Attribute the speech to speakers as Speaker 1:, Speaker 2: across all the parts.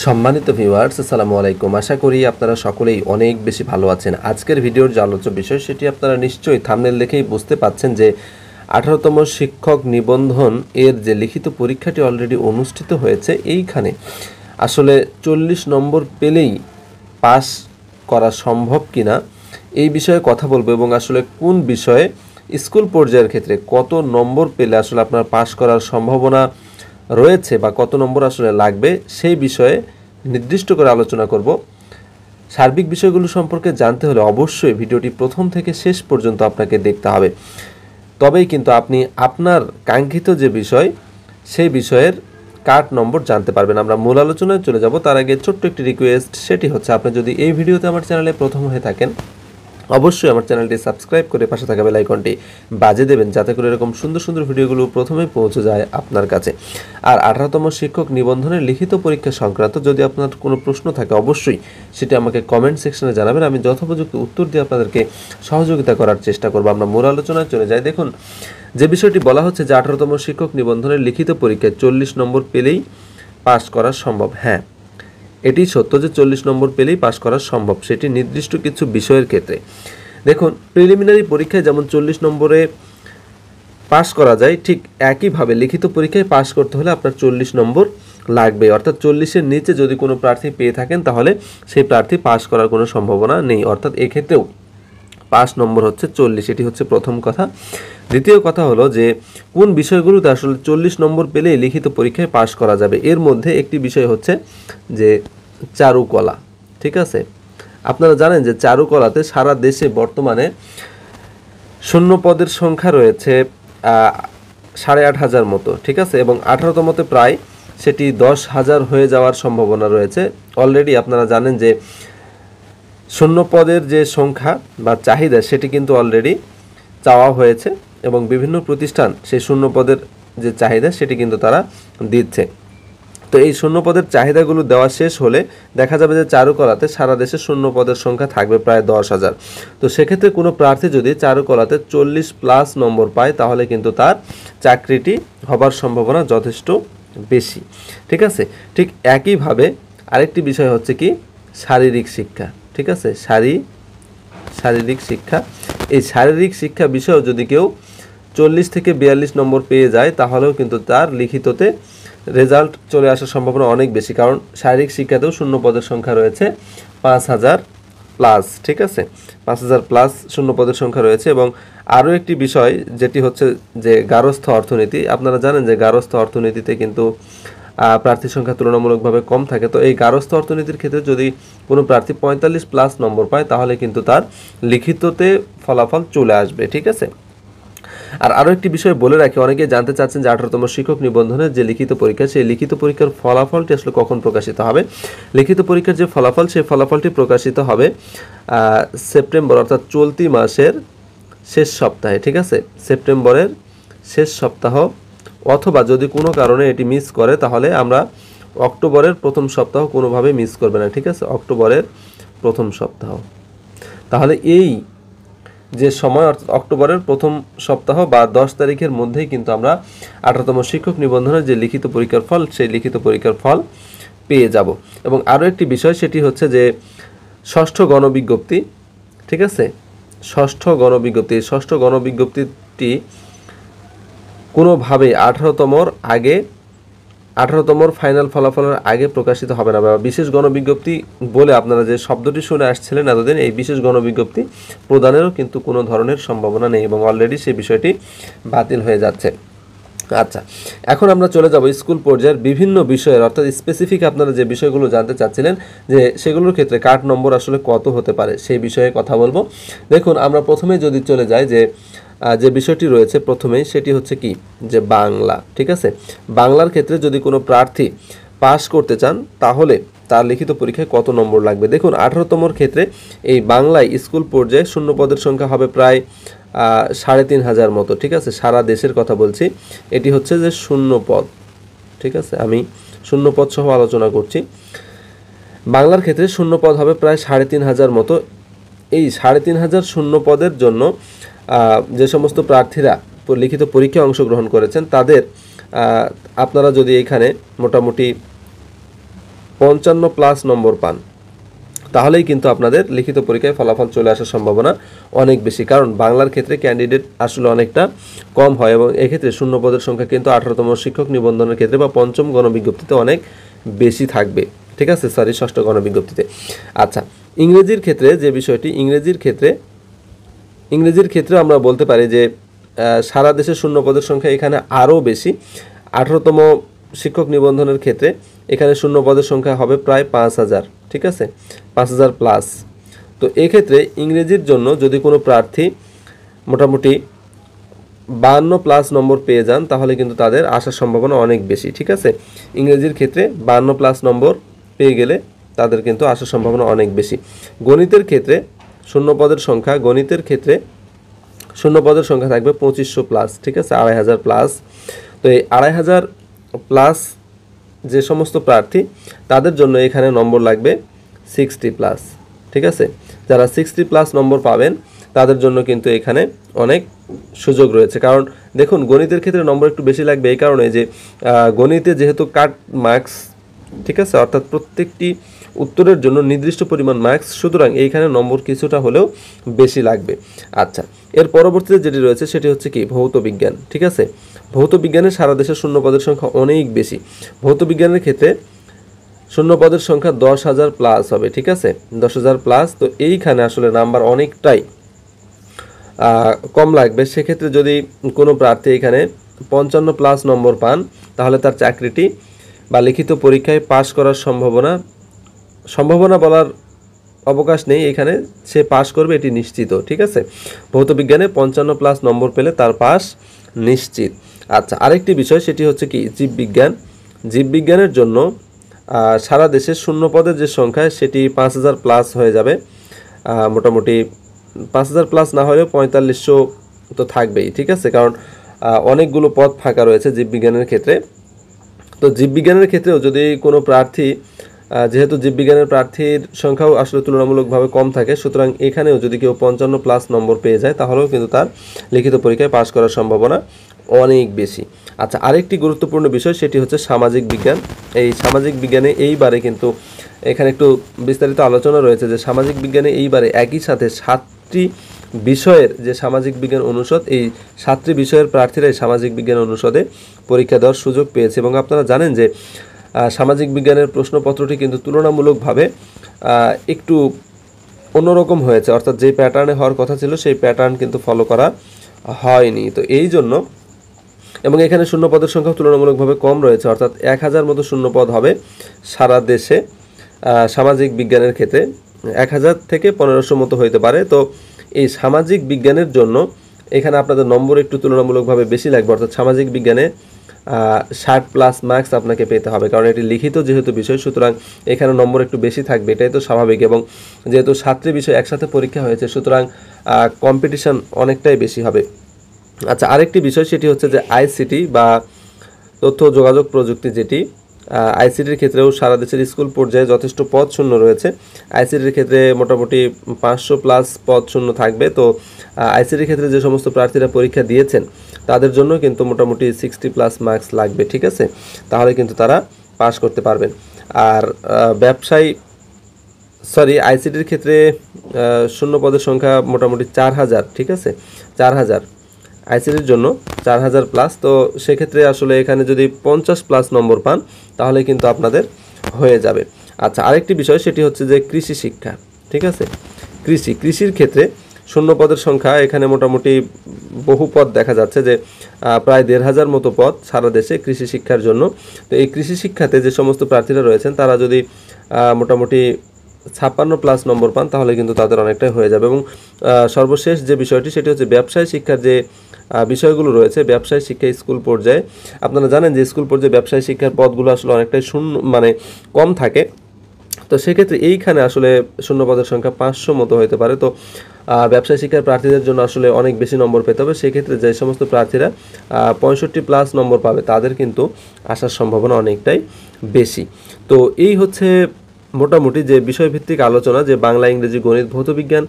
Speaker 1: সম্মানিত ভিউয়ার্স, আসসালামু আলাইকুম। আশা করি আপনারা সকলেই অনেক বেশি ভালো আছেন। আজকের ভিডিওর যে আলোচ্য বিষয় সেটি আপনারা নিশ্চয়ই থাম্বনেল দেখেই বুঝতে পাচ্ছেন যে 18তম শিক্ষক নিবন্ধন এর যে লিখিত পরীক্ষাটি অলরেডি অনুষ্ঠিত হয়েছে। এইখানে আসলে 40 নম্বর পেলেই পাস করা সম্ভব কিনা এই বিষয়ে কথা বলবো, এবং আসলে কোন বিষয়ে স্কুল পর্যায়ের ক্ষেত্রে কত নম্বর পেলে আসলে আপনার পাস করার সম্ভাবনা রয়েছে বা কত নম্বর আসলে লাগবে সেই বিষয়ে নির্দিষ্ট করে আলোচনা করব। সার্বিক বিষয়গুলো সম্পর্কে জানতে হলে অবশ্যই ভিডিওটি প্রথম থেকে শেষ পর্যন্ত আপনাকে দেখতে হবে, তবেই কিন্তু আপনি আপনার কাঙ্ক্ষিত যে বিষয় সেই বিষয়ের কাট নম্বর জানতে পারবেন। আমরা মূল আলোচনায় চলে যাব, তার আগে ছোট্ট একটি রিকোয়েস্ট, সেটি হচ্ছে আপনি যদি এই ভিডিওতে আমার চ্যানেলে প্রথম হয়ে থাকেন অবশ্যই আমার চ্যানেলটি সাবস্ক্রাইব করে পাশে থাকা বেল আইকনটি বাজিয়ে দেবেন, যাতে করে এরকম সুন্দর সুন্দর ভিডিওগুলো প্রথমেই পৌঁছে যায় আপনার কাছে। আর 18তম শিক্ষক নিবন্ধনের লিখিত পরীক্ষা সংক্রান্ত যদি আপনার কোনো প্রশ্ন থাকে অবশ্যই সেটি আমাকে কমেন্ট সেকশনে জানাবেন, আমি যথোপযুক্ত উত্তর দিয়ে আপনাদেরকে সহযোগিতা করার চেষ্টা করব। আমরা মূল আলোচনায় চলে যাই। দেখুন, যে বিষয়টি বলা হচ্ছে যে 18তম শিক্ষক নিবন্ধনের লিখিত পরীক্ষায় 40 নম্বর পেলেই পাস করা সম্ভব। হ্যাঁ, এটি সত্য যে 40 নম্বর পেলেই পাস করা সম্ভব, সেটি নির্দিষ্ট কিছু বিষয়ের ক্ষেত্রে। দেখুন, প্রিলিমিনারি পরীক্ষায় যেমন 40 নম্বরে পাস করা যায়, ঠিক একইভাবে লিখিত পরীক্ষায় পাস করতে হলে আপনার 40 নম্বর লাগবে। অর্থাৎ 40-এর নিচে যদি কোনো প্রার্থী পেয়ে থাকেন তাহলে সেই প্রার্থী পাস করার কোনো সম্ভাবনা নেই। অর্থাৎ এক্ষেত্রেও পাস নম্বর হচ্ছে 40, এটি হচ্ছে প্রথম কথা। দ্বিতীয় কথা হলো যে কোন বিষয়গুলোতে আসলে 40 নম্বর পেলেই লিখিত পরীক্ষায় পাস করা যাবে। এর মধ্যে একটি বিষয় হচ্ছে যে চারুকলা। ঠিক আছে, আপনারা জানেন যে চারুকলাতে সারা দেশে বর্তমানে শূন্য পদের সংখ্যা রয়েছে 8,500 মতো। ঠিক আছে, এবং 18তমতে প্রায় সেটি 10,000 হয়ে যাওয়ার সম্ভাবনা রয়েছে। অলরেডি আপনারা জানেন যে শূন্য পদের যে সংখ্যা বা চাহিদা সেটি কিন্তু অলরেডি চাওয়া হয়েছে, এবং বিভিন্ন প্রতিষ্ঠান সেই শূন্য পদের যে চাহিদা সেটি কিন্তু তারা দিচ্ছে। তো এই শূন্য পদের চাহিদাগুলো দেওয়া শেষ হলে দেখা যাবে যে চারুকলাতে সারা দেশে শূন্য পদের সংখ্যা থাকবে প্রায় 10,000। তো সেক্ষেত্রে কোনো প্রার্থী যদি চারুকলাতে 40+ নম্বর পায় তাহলে কিন্তু তার চাকরিটি হবার সম্ভাবনা যথেষ্ট বেশি। ঠিক আছে, ঠিক একইভাবে আরেকটি বিষয় হচ্ছে কি শারীরিক শিক্ষা। ঠিক আছে, শারীরিক শিক্ষা, এই শারীরিক শিক্ষা বিষয়েও যদি কেউ 40 থেকে 42 নম্বর পেয়ে যায় তাহলেও কিন্তু তার লিখিততে রেজাল্ট চলে আসার সম্ভাবনা অনেক বেশি, কারণ শারীরিক শিক্ষাতেও শূন্য পদের সংখ্যা রয়েছে 5,000+। ঠিক আছে, 5,000+ শূন্য পদের সংখ্যা রয়েছে। এবং আরও একটি বিষয় যেটি হচ্ছে যে গার্হস্থ্য অর্থনীতি। আপনারা জানেন যে গার্হস্থ্য অর্থনীতিতে কিন্তু প্রার্থীর সংখ্যা তুলনামূলকভাবে কম থাকে। তো এই গার্হস্থ্য অর্থনীতির ক্ষেত্রে যদি কোনো প্রার্থী 45+ নম্বর পায় তাহলে কিন্তু তার লিখিততে ফলাফল চলে আসবে। ঠিক আছে, আর আরও একটি বিষয় বলে রাখি, অনেকে জানতে চাচ্ছেন যে 18তম শিক্ষক নিবন্ধনের যে লিখিত পরীক্ষা সেই লিখিত পরীক্ষার ফলাফলটি আসলে কখন প্রকাশিত হবে। লিখিত পরীক্ষার যে ফলাফল সেই ফলাফলটি প্রকাশিত হবে সেপ্টেম্বর, অর্থাৎ চলতি মাসের শেষ সপ্তাহে। ঠিক আছে, সেপ্টেম্বরের শেষ সপ্তাহ, অথবা যদি কোনো কারণে এটি মিস করে তাহলে আমরা অক্টোবরের প্রথম সপ্তাহ, কোনোভাবে মিস করবে না। ঠিক আছে, অক্টোবরের প্রথম সপ্তাহ। তাহলে এই যে সময় অর্থাৎ অক্টোবরের প্রথম সপ্তাহ বা 10 তারিখের মধ্যেই কিন্তু আমরা 18তম শিক্ষক নিবন্ধনের যে লিখিত পরীক্ষার ফল সেই লিখিত পরীক্ষার ফল পেয়ে যাব। এবং আরও একটি বিষয় সেটি হচ্ছে যে ষষ্ঠ গণবিজ্ঞপ্তি। ঠিক আছে, ষষ্ঠ গণবিজ্ঞপ্তিটি কোনোভাবেই 18তমর ফাইনাল ফলাফলের আগে প্রকাশিত হবে না, বা বিশেষ গণবিজ্ঞপ্তি বলে আপনারা যে শব্দটি শুনে আসছিলেন এতদিন, এই বিশেষ গণবিজ্ঞপ্তি প্রদানেরও কিন্তু কোনো ধরনের সম্ভাবনা নেই, এবং অলরেডি সেই বিষয়টি বাতিল হয়ে যাচ্ছে। আচ্ছা, এখন আমরা চলে যাব স্কুল পর্যায়ের বিভিন্ন বিষয়ের, অর্থাৎ স্পেসিফিক আপনারা যে বিষয়গুলো জানতে চাচ্ছিলেন যে সেগুলোর ক্ষেত্রে কাট নম্বর আসলে কত হতে পারে সেই বিষয়ে কথা বলবো। দেখুন, আমরা প্রথমে যদি চলে যাই যে বিষয়টি রয়েছে প্রথমেই, সেটি হচ্ছে কি যে বাংলা। ঠিক আছে, বাংলার ক্ষেত্রে যদি কোনো প্রার্থী পাস করতে চান তাহলে তার লিখিত পরীক্ষায় কত নম্বর লাগবে। দেখুন, 18তমর ক্ষেত্রে এই বাংলায় স্কুল পর্যায়ে শূন্য পদের সংখ্যা হবে প্রায় 3,500 মতো। ঠিক আছে, সারা দেশের কথা বলছি, এটি হচ্ছে যে শূন্য পদ। ঠিক আছে, আমি শূন্য পদ সহ আলোচনা করছি। বাংলার ক্ষেত্রে শূন্য পদ হবে প্রায় 3,500 মতো। এই 3,500 শূন্য পদের জন্য যে সমস্ত প্রার্থীরা লিখিত পরীক্ষায় অংশগ্রহণ করেছেন তাদের আপনারা যদি এখানে মোটামুটি 55+ নম্বর পান, তাহলেই কিন্তু আপনাদের লিখিত পরীক্ষায় ফলাফল চলে আসার সম্ভাবনা অনেক বেশি। কারণ বাংলার ক্ষেত্রে ক্যান্ডিডেট আসলে অনেকটা কম হয় এবং এক্ষেত্রে শূন্য পদের সংখ্যা কিন্তু 18তম শিক্ষক নিবন্ধনের ক্ষেত্রে বা পঞ্চম গণবিজ্ঞপ্তিতে অনেক বেশি থাকবে। ঠিক আছে, সরি, ষষ্ঠ গণবিজ্ঞপ্তিতে। আচ্ছা, ইংরেজির ক্ষেত্রে যে বিষয়টি, ইংরেজির ক্ষেত্রে আমরা বলতে পারি যে সারা দেশে শূন্য পদের সংখ্যা এখানে আরও বেশি। 18তম শিক্ষক নিবন্ধনের ক্ষেত্রে এখানে শূন্য পদের সংখ্যা হবে প্রায় 5000। ঠিক আছে, 5000+। তো এক্ষেত্রে ইংরেজির জন্য যদি কোনো প্রার্থী মোটামুটি 52+ নম্বর পেয়ে যান তাহলে কিন্তু তাদের আসার সম্ভাবনা অনেক বেশি। ঠিক আছে, ইংরেজির ক্ষেত্রে 52+ নম্বর পেয়ে গেলে তাদের কিন্তু আসার সম্ভাবনা অনেক বেশি। গণিতের ক্ষেত্রে শূন্য পদের সংখ্যা থাকবে 2500+। ঠিক আছে, 2500+। তো এই 2500+ যে সমস্ত প্রার্থী তাদের জন্য এখানে নম্বর লাগবে 60+। ঠিক আছে, যারা 60+ নম্বর পাবেন তাদের জন্য কিন্তু এখানে অনেক সুযোগ রয়েছে। কারণ দেখুন, গণিতের ক্ষেত্রে নম্বর একটু বেশি লাগবে এই কারণে যে গণিতে যেহেতু কাট মার্কস, ঠিক আছে, অর্থাৎ প্রত্যেকটি উত্তরের জন্য নির্দিষ্ট পরিমাণ মার্কস, সুতরাং এইখানে নম্বর কিছুটা হলেও বেশি লাগবে। আচ্ছা, এর পরবর্তীতে যেটি রয়েছে সেটি হচ্ছে কি, ভৌত বিজ্ঞান। ঠিক আছে, ভৌত বিজ্ঞানে সারা দেশে শূন্য পদের সংখ্যা অনেক বেশি। ভৌত বিজ্ঞানের ক্ষেত্রে শূন্য পদের সংখ্যা 10,000+ হবে। ঠিক আছে, 10,000+। তো এইখানে আসলে নাম্বার অনেকটাই কম লাগবে। সেক্ষেত্রে যদি কোনো প্রার্থী এখানে 55+ নম্বর পান তাহলে তার চাকরিটি বা লিখিত পরীক্ষায় পাশ করার সম্ভাবনা বলার অবকাশ নেই, এখানে সে পাশ করবে এটি নিশ্চিত। ঠিক আছে, ভৌত বিজ্ঞানে 55+ নম্বর পেলে তার পাস নিশ্চিত। আচ্ছা, আরেকটি বিষয় সেটি হচ্ছে কি, জীববিজ্ঞানের জন্য সারা দেশে শূন্য পদের যে সংখ্যা সেটি 5000+ হয়ে যাবে। মোটামুটি 5000+ না হলেও 4500 তো থাকবেই। ঠিক আছে, কারণ অনেকগুলো পদ ফাঁকা রয়েছে জীববিজ্ঞানের ক্ষেত্রে। তো জীববিজ্ঞানের ক্ষেত্রেও যদি কোনো প্রার্থী, যেহেতু জীববিজ্ঞানের প্রার্থীর সংখ্যাও আসলে তুলনামূলকভাবে কম থাকে, সুতরাং এখানেও যদি কেউ 55+ নম্বর পেয়ে যায় তাহলেও কিন্তু তার লিখিত পরীক্ষায় পাশ করার সম্ভাবনা অনেক বেশি। আচ্ছা, আরেকটি গুরুত্বপূর্ণ বিষয় সেটি হচ্ছে সামাজিক বিজ্ঞান। এই সামাজিক বিজ্ঞানে এইবারে কিন্তু এখানে একটু বিস্তারিত আলোচনা রয়েছে যে সামাজিক বিজ্ঞানে এইবারে একই সাথে 7টি বিষয়ের যে সামাজিক বিজ্ঞান অনুষদ, এই 7টি বিষয়ের প্রার্থীরাই সামাজিক বিজ্ঞান অনুষদে পরীক্ষা দেওয়ার সুযোগ পেয়েছে। এবং আপনারা জানেন যে সামাজিক বিজ্ঞানের প্রশ্নপত্রটি কিন্তু তুলনামূলকভাবে একটু অন্যরকম হয়েছে, অর্থাৎ যে প্যাটার্নে হওয়ার কথা ছিল সেই প্যাটার্ন কিন্তু ফলো করা হয়নি। তো এই জন্য, এবং এখানে শূন্য পদের সংখ্যা তুলনামূলকভাবে কম রয়েছে, অর্থাৎ 1000 মতো শূন্য পদ হবে সারা দেশে। সামাজিক বিজ্ঞানের ক্ষেত্রে 1000 থেকে 1500 মতো হইতে পারে। তো এই সামাজিক বিজ্ঞানের জন্য এখানে আপনাদের নম্বর একটু তুলনামূলকভাবে বেশি লাগবে, অর্থাৎ সামাজিক বিজ্ঞানে 60+ মার্কস আপনাকে পেতে হবে, কারণ এটি লিখিত যেহেতু বিষয়, সুতরাং এখানে নম্বর একটু বেশি থাকবে, এটাই তো স্বাভাবিক। এবং যেহেতু 7টি বিষয় একসাথে পরীক্ষা হয়েছে, সুতরাং কম্পিটিশন অনেকটাই বেশি হবে। আচ্ছা, আরেকটি বিষয় সেটি হচ্ছে যে আইসিটি বা তথ্য যোগাযোগ প্রযুক্তি, যেটি আইসিটির ক্ষেত্রেও সারা দেশের স্কুল পর্যায়ে যথেষ্ট পদ শূন্য রয়েছে। আইসিটির ক্ষেত্রে মোটামুটি 500+ পদ শূন্য থাকবে। তো আইসিটির ক্ষেত্রে যে সমস্ত প্রার্থীরা পরীক্ষা দিয়েছেন তাদের জন্য কিন্তু মোটামুটি 60+ মার্কস লাগবে। ঠিক আছে, তাহলে কিন্তু তারা পাস করতে পারবেন। আর আইসিটির ক্ষেত্রে শূন্য পদের সংখ্যা মোটামুটি 4000। ঠিক আছে, 4000 আইসিটির জন্য 4000+। তো সেক্ষেত্রে আসলে এখানে যদি 50+ নম্বর পান তাহলে কিন্তু আপনাদের হয়ে যাবে। আচ্ছা, আরেকটি বিষয় সেটি হচ্ছে যে কৃষি শিক্ষা। ঠিক আছে, কৃষির ক্ষেত্রে শূন্য পদের সংখ্যা এখানে মোটামুটি বহু পদ দেখা যাচ্ছে, যে প্রায় 1500 মতো পদ সারা দেশে কৃষি শিক্ষার জন্য। তো এই কৃষি শিক্ষাতে যে সমস্ত প্রার্থীরা রয়েছেন তারা যদি মোটামুটি 56+ নম্বর পান তাহলে কিন্তু তাদের অনেকটাই হয়ে যাবে। এবং সর্বশেষ যে বিষয়টি সেটি হচ্ছে ব্যবসায় শিক্ষার যে বিষয়গুলো রয়েছে। ব্যবসায় শিক্ষা স্কুল পর্যায়ে আপনারা জানেন যে স্কুল পর্যায়ে ব্যবসায় শিক্ষার পদগুলো আসলে অনেকটাই কম থাকে। তো সেক্ষেত্রে এইখানে আসলে শূন্য পদের সংখ্যা 500 মতো হতে পারে। তো ব্যবসায় শিক্ষার প্রার্থীদের জন্য আসলে অনেক বেশি নম্বর পেতে হবে। সেক্ষেত্রে যে সমস্ত প্রার্থীরা 65+ নম্বর পাবে তাদের কিন্তু আসার সম্ভাবনা অনেকটাই বেশি। তো এই হচ্ছে মোটামুটি যে বিষয়ভিত্তিক আলোচনা, যে বাংলা, ইংরেজি, গণিত, ভৌতবিজ্ঞান,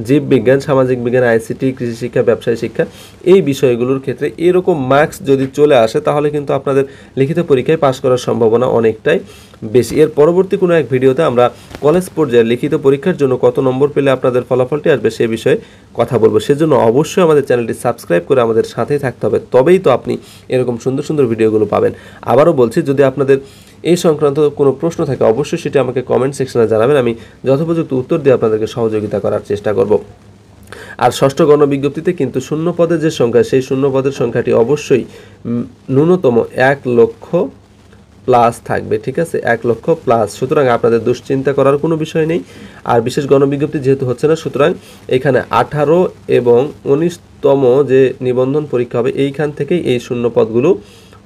Speaker 1: জীববিজ্ঞান, সামাজিক বিজ্ঞান, আইসিটি, কৃষি শিক্ষা, ব্যবসায় শিক্ষা, এই বিষয়গুলোর ক্ষেত্রে এরকম মার্কস যদি চলে আসে তাহলে কিন্তু আপনাদের লিখিত পরীক্ষায় পাশ করার সম্ভাবনা অনেকটাই বেশি। এর পরবর্তী কোনো এক ভিডিওতে আমরা কলেজ পর্যায়ে লিখিত পরীক্ষার জন্য কত নম্বর পেলে আপনাদের ফলাফলটি আসবে সে বিষয়ে কথা বলবো। সেজন্য অবশ্যই আমাদের চ্যানেলটি সাবস্ক্রাইব করে আমাদের সাথেই থাকতে হবে, তবেই তো আপনি এরকম সুন্দর সুন্দর ভিডিওগুলো পাবেন। আবারও বলছি, যদি আপনাদের এই সংক্রান্ত কোনো প্রশ্ন থাকে অবশ্যই সেটি আমাকে কমেন্ট সেকশনে জানাবেন, আমি যথোপযুক্ত উত্তর দিয়ে আপনাদেরকে সহযোগিতা করার চেষ্টা করব। আর ষষ্ঠ গণবিজ্ঞপ্তিতে কিন্তু শূন্য পদের যে সংখ্যা, সেই শূন্য পদের সংখ্যাটি অবশ্যই ন্যূনতম 1 লক্ষ প্লাস থাকবে, ঠিক আছে, 1 লক্ষ প্লাস। সুতরাং আপনাদের দুশ্চিন্তা করার কোনো বিষয় নেই। আর বিশেষ গণবিজ্ঞপ্তি যেহেতু হচ্ছে না, সুতরাং এখানে 18 এবং 19তম যে নিবন্ধন পরীক্ষা হবে এইখান থেকেই এই শূন্য পদগুলো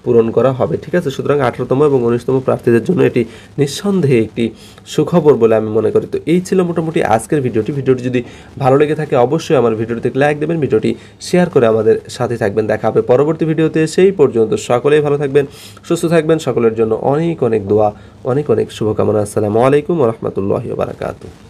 Speaker 1: পূরণ করা হবে, ঠিক আছে। সুতরাং 18তম এবং 19তম প্রার্থীদের জন্য এটি নিঃসন্দেহে একটি সুখবর বলে আমি মনে করি। তো এই ছিল মোটামুটি আজকের ভিডিওটি। ভিডিওটি যদি ভালো লেগে থাকে অবশ্যই আমার ভিডিওটিতে লাইক দেবেন, ভিডিওটি শেয়ার করে আমাদের সাথে থাকবেন। দেখা হবে পরবর্তী ভিডিওতে। সেই পর্যন্ত সকলেই ভালো থাকবেন, সুস্থ থাকবেন। সকলের জন্য অনেক অনেক দোয়া, অনেক অনেক শুভকামনা। আসসালামু আলাইকুম ওয়া রাহমাতুল্লাহি ওয়া বারাকাতুহু।